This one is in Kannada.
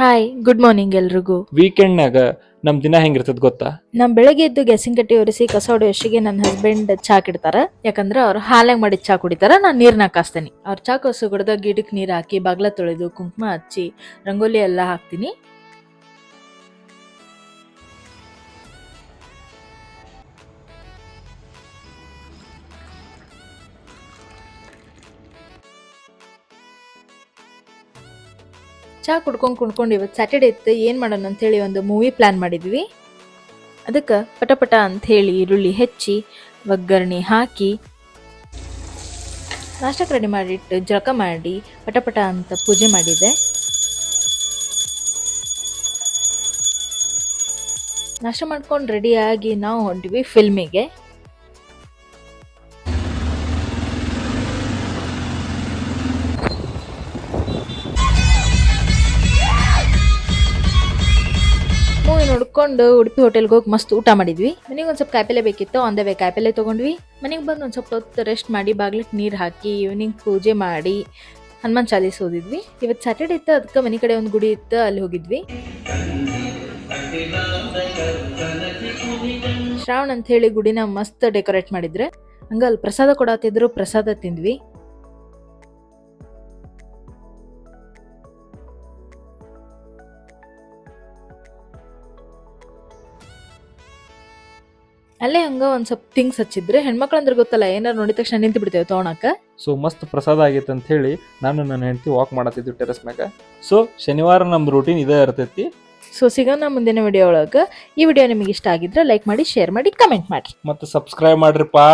ಹಾಯ್ ಗುಡ್ ಮಾರ್ನಿಂಗ್ ಎಲ್ರಿಗೂ. ವೀಕೆಂಡ್ನಾಗ ನಮ್ ದಿನ ಹೆಂಗಿರ್ತದ ಗೊತ್ತಾ? ನಮ್ ಬೆಳಗ್ಗೆ ಎದ್ದು ಗ್ಯಾಸಿನ ಕಟ್ಟಿ ಒರೆಸಿ ಕಸ ಹೊಡೆಯೋಷ್ಟಿಗೆ ನನ್ನ ಹಸ್ಬೆಂಡ್ ಚಾ ಕಿಡ್ತಾರ. ಯಾಕಂದ್ರ ಅವ್ರು ಹಾಲಾಗ ಮಾಡಿದ ಚಾ ಕುಡಿತಾರ, ನಾನ್ ನೀರ್ನ ಕಾಸ್ತೇನಿ. ಅವ್ರ ಚಾ ಕಸು ಕುಡ್ದ ಗಿಡಕ್ ನೀರ್ ಹಾಕಿ ಬಾಗ್ಲ ತೊಳೆದು ಕುಂಕುಮ ಹಚ್ಚಿ ರಂಗೋಲಿ ಎಲ್ಲಾ ಹಾಕ್ತೀನಿ. ಚಾ ಕುಡ್ಕೊಂಡು ಇವತ್ತು ಸ್ಯಾಟರ್ಡೇ ಇತ್ತು, ಏನ್ ಮಾಡೋಣ ಅಂತ ಹೇಳಿ ಒಂದು ಮೂವಿ ಪ್ಲಾನ್ ಮಾಡಿದ್ವಿ. ಅದಕ್ಕೆ ಪಟ ಅಂತ ಹೇಳಿ ಈರುಳ್ಳಿ ಹೆಚ್ಚಿ ಒಗ್ಗರಣೆ ಹಾಕಿ ನಾಷ್ಟಕ್ಕೆ ರೆಡಿ ಮಾಡಿಟ್ಟು ಜಳಕ ಮಾಡಿ ಪಟ ಅಂತ ಪೂಜೆ ಮಾಡಿದೆ. ನಾಷ್ಟ ಮಾಡ್ಕೊಂಡು ರೆಡಿಯಾಗಿ ನಾವು ಹೊಂಟಿವಿ ಫಿಲ್ಮಿಗೆ. ಮೂವಿ ನೋಡ್ಕೊಂಡು ಉಡುಪಿ ಹೋಟೆಲ್ಗೆ ಹೋಗಿ ಮಸ್ತ್ ಊಟ ಮಾಡಿದ್ವಿ. ಮನೆಗೆ ಒಂದು ಸ್ವಲ್ಪ ಕಾಯಿಪಲ್ಲೆ ಬೇಕಿತ್ತು, ಆನ್ ದ ವೇ ಕಾಯಿಪಲ್ಲೆ ತೊಗೊಂಡ್ವಿ. ಮನೆಗೆ ಬಂದು ಒಂದು ಸ್ವಲ್ಪ ಹೊತ್ತು ರೆಸ್ಟ್ ಮಾಡಿ ಬಾಗ್ಲಿಗೆ ನೀರು ಹಾಕಿ ಈವ್ನಿಂಗ್ ಪೂಜೆ ಮಾಡಿ ಹನುಮಾನ್ ಚಾಲೀಸ್ ಓದಿದ್ವಿ. ಇವತ್ತು ಸ್ಯಾಟರ್ಡೇ ಇತ್ತು, ಅದಕ್ಕೆ ಮನೆ ಕಡೆ ಒಂದು ಗುಡಿ ಇತ್ತು, ಅಲ್ಲಿ ಹೋಗಿದ್ವಿ. ಶ್ರಾವಣ್ ಅಂತ ಹೇಳಿ ಗುಡಿನ ಮಸ್ತ್ ಡೆಕೋರೇಟ್ ಮಾಡಿದ್ರೆ, ಹಂಗ ಅಲ್ಲಿ ಪ್ರಸಾದ ಕೊಡತ್ತಿದ್ರು, ಪ್ರಸಾದ ತಿಂದ್ವಿ. ಅಲ್ಲೇ ಹಂಗ ಒಂದ್ ಸ್ವಲ್ಪ ಥಿಂಗ್ಸ್ ಹಚ್ಚಿದ್ರೆ, ಹೆಣ್ಮಕ್ಳು ಅಂದ್ರೆ ಗೊತ್ತಲ್ಲ, ಏನಾರು ನೋಡಿದ ತಕ್ಷಣ ನಿಂತು ಬಿಡ್ತೇವೆ ತೊಗೊಳಕ. ಸೊ ಮಸ್ತ್ ಪ್ರಸಾದ ಆಗೈತೆ ಅಂತ ಹೇಳಿ ನಾನು ನನ್ನ ಹೆಂಡತಿ ವಾಕ್ ಮಾಡತ್ತಿದ್ವಿ ಟೆರೆಸ್ ಮ್ಯಾಗ. ಸೊ ಶನಿವಾರ ನಮ್ದು ರೂಟೀನ್ ಇದೇ ಇರ್ತೈತಿ. ಸೊ ಸಿಗೋಣ ಮುಂದಿನ ವಿಡಿಯೋ ಒಳಗೆ. ಈ ವಿಡಿಯೋ ನಿಮಗೆ ಇಷ್ಟ ಆಗಿದ್ರೆ ಲೈಕ್ ಮಾಡಿ, ಶೇರ್ ಮಾಡಿ, ಕಮೆಂಟ್ ಮಾಡಿ ಮತ್ತೆ ಸಬ್ಸ್ಕ್ರೈಬ್ ಮಾಡ್ರಿಪಾ.